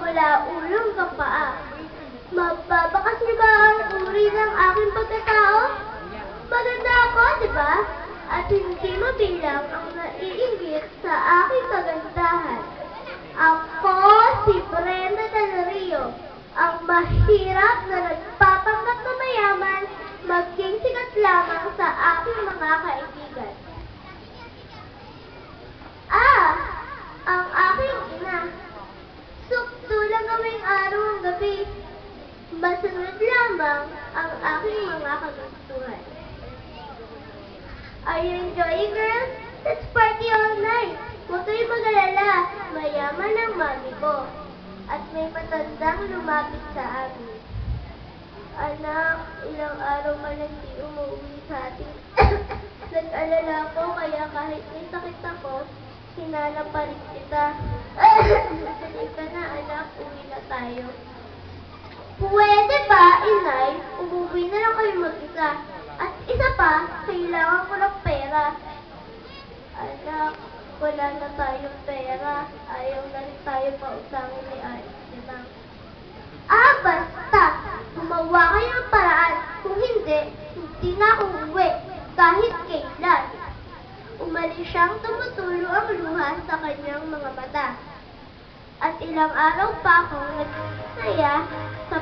mula ulo hanggang paa. Mababakas niyo ba ang uri ng aking pagkatao? Maganda ako, di ba? At hindi mabilang ang naiinggit sa aking kagandahan. Ako si Brenda Del Rio, ang mahirap na nagpapanggap na mayaman, maging sikat lamang sa aking mga kaibigan. Ang aking ina. Sukto lang gawing araw ang gabi. Masunod lamang ang aking mga kagustuhan. Are you enjoying, girls? Let's party all night. Huwag kayong mag-alala. Mayaman ang mami ko. At may matandang lumapit sa amin. Anak, ilang araw ka nang di umuwi sa atin. Nag-alala ko kaya kahit may sakit ako, hinanap pa rin kita. Halika na anak, uwi na tayo. Pwede ba, inay, umuwi na lang kayo mag-isa? At isa pa, kailangan ko ng pera. Anak, wala na tayong pera. Ayaw na rin tayo pautangin ni Diba? Basta! Gumawa kayo ng paraan. Kung hindi na ako uwi. Kahit kailan. Umalis siyang tumutulo ang luha sa kanyang mga mata. At ilang araw pa akong nagsaya sa